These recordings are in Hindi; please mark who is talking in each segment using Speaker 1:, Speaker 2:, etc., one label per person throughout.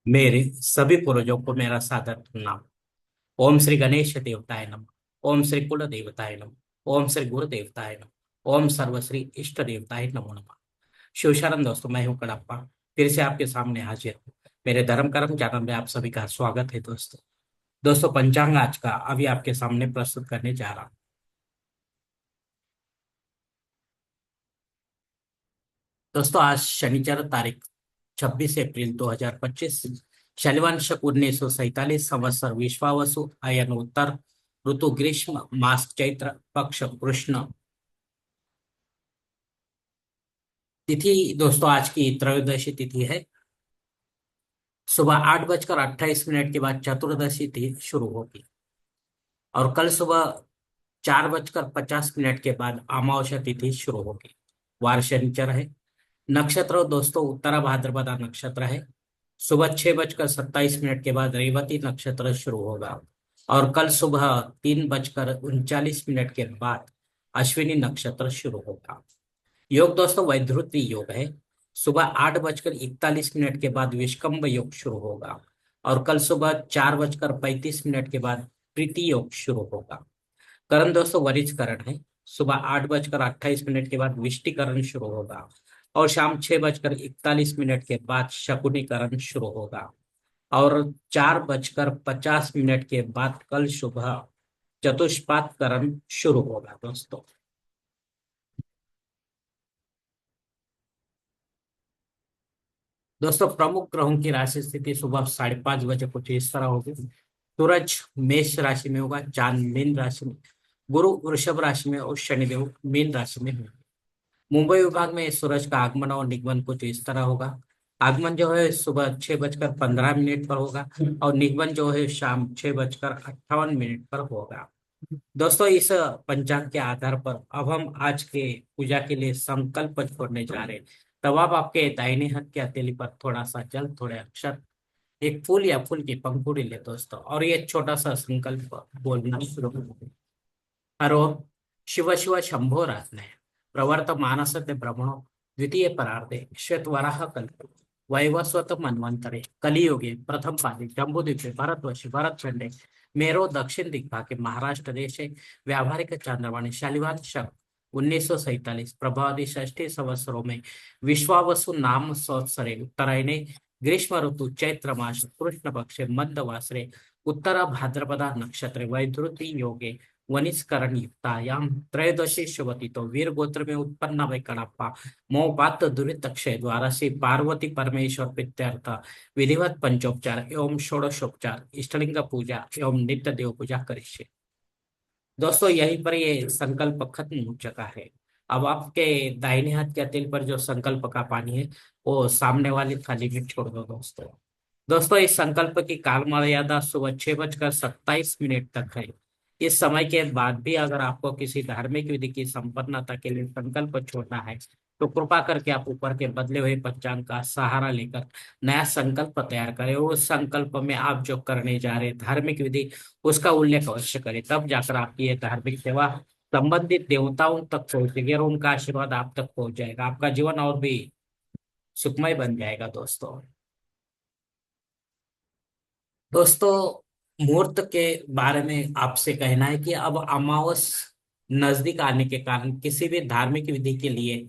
Speaker 1: मेरे सभी पूर्वजों को मेरा सादर प्रणाम। ओम श्री गणेश देवताय नमः। ओम श्री कुल देवताय नमः। ओम श्री गुरु देवताय नमः। ओम सर्वश्री इष्ट देवताय नमो नमः। शिवशरण दोस्तों, मैं हूँ कड़प्पा। फिर से आपके सामने हाजिर हूँ। मेरे धर्म कर्म चैनल में आप सभी का स्वागत है दोस्तों। दोस्तों, पंचांग आज का अभी आपके सामने प्रस्तुत करने जा रहा हूँ। दोस्तों, आज शनिवार तारीख 26 अप्रैल 2025, शैलवंश शक 1947 संवत्सर विश्वावसु अयन उत्तर ऋतु ग्रीष्म मास चैत्र पक्ष कृष्ण तिथि। दोस्तों, आज की त्रयोदशी तिथि है। सुबह 8:28 के बाद चतुर्दशी तिथि शुरू होगी और कल सुबह 4:50 के बाद अमावस्या तिथि शुरू होगी। वार शनिचर है। नक्षत्र दोस्तों उत्तरा भाद्रपदा नक्षत्र है। सुबह 6:27 के बाद रेवती नक्षत्र शुरू होगा और कल सुबह 3:39 के बाद अश्विनी नक्षत्र शुरू होगा। योग दोस्तों वैधृति योग है। सुबह 8:41 के बाद विष्कंभ योग शुरू होगा और कल सुबह 4:35 के बाद प्रीति योग शुरू होगा। करण दोस्तों वरिष्ठ करण है। सुबह 8:28 के बाद विष्टिकरण शुरू होगा और शाम 6:41 के बाद शकुनी करण शुरू होगा और 4:50 के बाद कल सुबह चतुष्पाद करण शुरू होगा। दोस्तों, प्रमुख ग्रहों की राशि स्थिति सुबह 5:30 कुछ इस तरह होगी। सूरज मेष राशि में होगा, चांद मीन राशि में, गुरु वृषभ राशि में और शनिदेव मीन राशि में होंगे। मुंबई विभाग में सूरज का आगमन और निगमन कुछ इस तरह होगा। आगमन जो है सुबह 6:15 पर होगा और निगमन जो है शाम 6:58 पर होगा। दोस्तों, इस पंचांग के आधार पर अब हम आज के पूजा के लिए संकल्प छोड़ने जा रहे हैं। तब आप आपके दाहिने हाथ की हथेली पर थोड़ा सा जल, थोड़े अक्षर, एक फूल या फूल की पंखुड़ी ले दोस्तों, और ये छोटा सा संकल्प बोलना शुरू करें। हरो शिव शिव शंभोरात्मने प्रवर्त मानसते ब्रह्मणो द्वितीय परार्धे श्वेत वराह कल्प वैवस्वत मन्वंतरे कलियुगे प्रथम पादे जम्बूद्वीपे भारतवर्षे भरतखंडे मेरो दक्षिण दिग्भागे महाराष्ट्र देशे व्यावहारिक चांद्रमाने शालिवान शक 1947 प्रभावती षष्ठी संवत्सरों में विश्वावसु नाम संवत्सरे उत्तरायणे ग्रीष्म ऋतु चैत्र मास कृष्ण पक्षे मध्यवासरे उत्तरा भाद्रपदा नक्षत्रे वैधृति योगे वनिष्करण युक्तायाम त्रयोदशी शुभति तो वीर गोत्र में उत्पन्न वै कणप्पा मोपात दुरित अक्षय द्वारा से पार्वती परमेश्वर प्रीत्यर्थ विधिवत पंचोपचार एवं षोडशोपचार इष्टलिंग पूजा एवं नित्य देव पूजा करिष्ये। दोस्तों, यहीं पर ये संकल्प खत्म हो चुका है। अब आपके दाहिने हाथ के तिल पर जो संकल्प का पानी है वो सामने वाली थाली में छोड़ दो दोस्तों। दोस्तों, इस संकल्प की काल मर्यादा सुबह 6:27 तक है। इस समय के बाद भी अगर आपको किसी धार्मिक विधि की संपन्नता के लिए संकल्प छोड़ना है तो कृपा करके आप ऊपर के बदले हुए पंचांग का सहारा लेकर नया संकल्प तैयार करें। उस संकल्प में आप जो करने जा रहे धार्मिक विधि उसका उल्लेख अवश्य करें, तब जाकर आपकी ये धार्मिक सेवा संबंधित देवताओं तक पहुंचेगी और उनका आशीर्वाद आप तक पहुंच जाएगा। आपका जीवन और भी सुखमय बन जाएगा दोस्तों। दोस्तों, मुहूर्त के बारे में आपसे कहना है कि अब अमावस नजदीक आने के कारण किसी भी धार्मिक विधि के लिए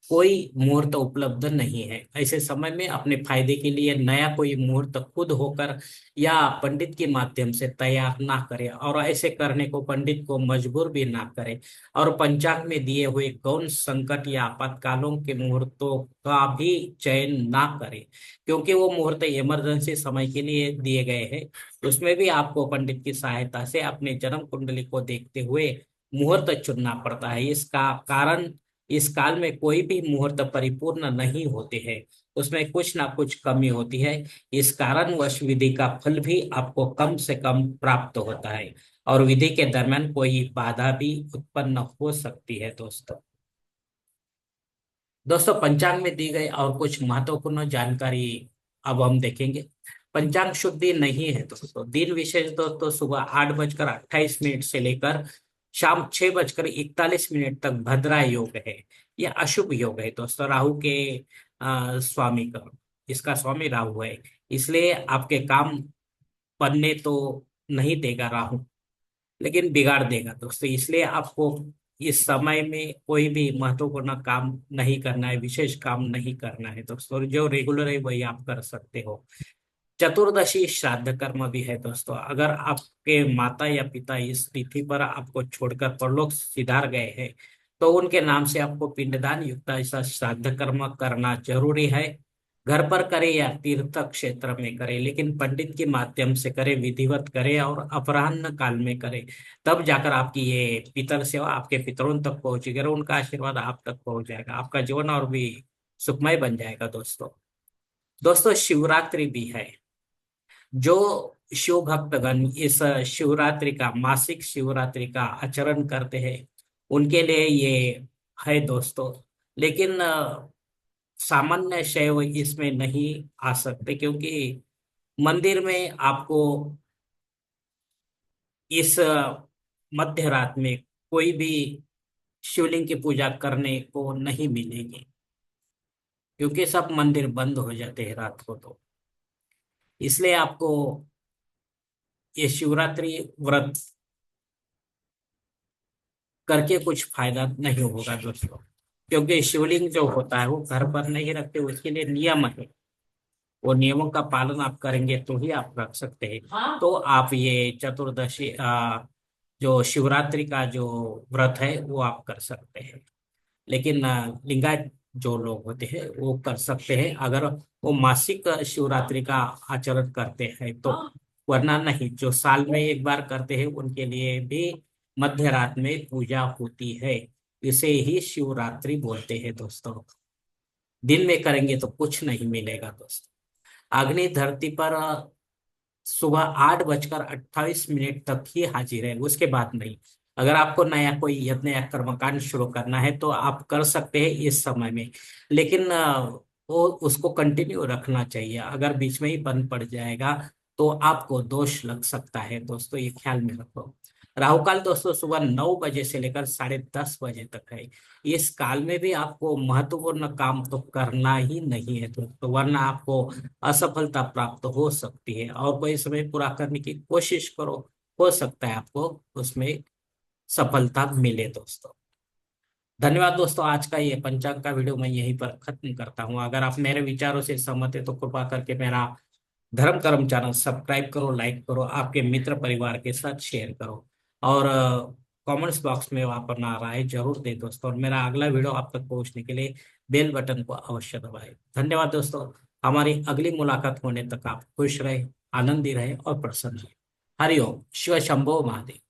Speaker 1: कोई मुहूर्त उपलब्ध नहीं है। ऐसे समय में अपने फायदे के लिए नया कोई मुहूर्त खुद होकर या पंडित के माध्यम से तैयार ना करें और ऐसे करने को पंडित को मजबूर भी ना करें और पंचांग में दिए हुए गौण संकट या आपातकालों के मुहूर्तों का भी चयन ना करें, क्योंकि वो मुहूर्त इमरजेंसी समय के लिए दिए गए हैं। उसमें भी आपको पंडित की सहायता से अपने जन्म कुंडली को देखते हुए मुहूर्त चुनना पड़ता है। इसका कारण इस काल में कोई भी मुहूर्त परिपूर्ण नहीं होते हैं, उसमें कुछ ना कुछ कमी होती है। इस कारणवश विधि का फल भी आपको कम से कम प्राप्त होता है और विधि के दरमियान कोई बाधा भी उत्पन्न हो सकती है दोस्तों। दोस्तों, पंचांग में दी गई और कुछ महत्वपूर्ण जानकारी अब हम देखेंगे। पंचांग शुभ दिन नहीं है दोस्तों। दिन विशेष दोस्तों सुबह 8:28 से लेकर शाम 6:41 तक भद्रा योग है। यह अशुभ योग है दोस्तों, राहु के स्वामी का। इसका स्वामी राहु है, इसलिए आपके काम बनने तो नहीं देगा राहु, लेकिन बिगाड़ देगा दोस्तों। इसलिए आपको इस समय में कोई भी महत्वपूर्ण काम नहीं करना है, विशेष काम नहीं करना है दोस्तों। जो रेगुलर है वही आप कर सकते हो। चतुर्दशी श्राद्ध कर्म भी है दोस्तों। अगर आपके माता या पिता इस तिथि पर आपको छोड़कर परलोक सिधार गए हैं, तो उनके नाम से आपको पिंडदान युक्त ऐसा श्राद्ध कर्म करना जरूरी है। घर पर करे या तीर्थ क्षेत्र में करे, लेकिन पंडित के माध्यम से करे, विधिवत करे और अपराह्न काल में करे। तब जाकर आपकी ये पितर सेवा आपके पितरों तक पहुंचेगी और उनका आशीर्वाद आप तक पहुंच जाएगा। आपका जीवन और भी सुखमय बन जाएगा दोस्तों। दोस्तों शिवरात्रि भी है। जो शिव भक्तगण इस शिवरात्रि का, मासिक शिवरात्रि का आचरण करते हैं, उनके लिए ये है दोस्तों। लेकिन सामान्य शैव इसमें नहीं आ सकते, क्योंकि मंदिर में आपको इस मध्य रात में कोई भी शिवलिंग की पूजा करने को नहीं मिलेगी, क्योंकि सब मंदिर बंद हो जाते हैं रात को। तो इसलिए आपको ये शिवरात्रि व्रत करके कुछ फायदा नहीं होगा दोस्तों, क्योंकि शिवलिंग जो होता है वो घर पर नहीं रखते, उसके लिए नियम है। वो नियमों का पालन आप करेंगे तो ही आप रख सकते हैं। तो आप ये चतुर्दशी जो शिवरात्रि का जो व्रत है वो आप कर सकते हैं। लेकिन लिंगायत जो लोग होते हैं वो कर सकते हैं, अगर वो मासिक शिवरात्रि का आचरण करते हैं तो। वरना नहीं, जो साल में एक बार करते हैं उनके लिए भी मध्य रात में पूजा होती है। इसे ही शिवरात्रि बोलते हैं दोस्तों। दिन में करेंगे तो कुछ नहीं मिलेगा दोस्तों। अग्नि धरती पर सुबह 8:28 तक ही हाजिर है, उसके बाद नहीं। अगर आपको नया कोई यज्ञ या कर्मकांड शुरू करना है तो आप कर सकते हैं इस समय में। लेकिन वो उसको कंटिन्यू रखना चाहिए। अगर बीच में ही बंद पड़ जाएगा तो आपको दोष लग सकता है दोस्तों, ये ख्याल में रखो। राहु काल दोस्तों सुबह 9 बजे से लेकर 10:30 बजे तक है। इस काल में भी आपको महत्वपूर्ण काम तो करना ही नहीं है दोस्तों, वरना आपको असफलता प्राप्त हो सकती है। और कोई समय पूरा करने की कोशिश करो, हो सकता है आपको उसमें सफलता मिले दोस्तों। धन्यवाद दोस्तों। आज का ये पंचांग का वीडियो मैं यहीं पर खत्म करता हूँ। अगर आप मेरे विचारों से सहमत है तो कृपा करके मेरा धर्म कर्म चैनल सब्सक्राइब करो, लाइक करो, आपके मित्र परिवार के साथ शेयर करो, और कमेंट्स बॉक्स में वहाँ पर ना राय जरूर दे दोस्तों। और मेरा अगला वीडियो आप तक पहुंचने के लिए बेल बटन को अवश्य दबाएं। धन्यवाद दोस्तों। हमारी अगली मुलाकात होने तक आप खुश रहे, आनंदी रहे और प्रसन्न रहे। हरिओम। शिव शंभो महादेव।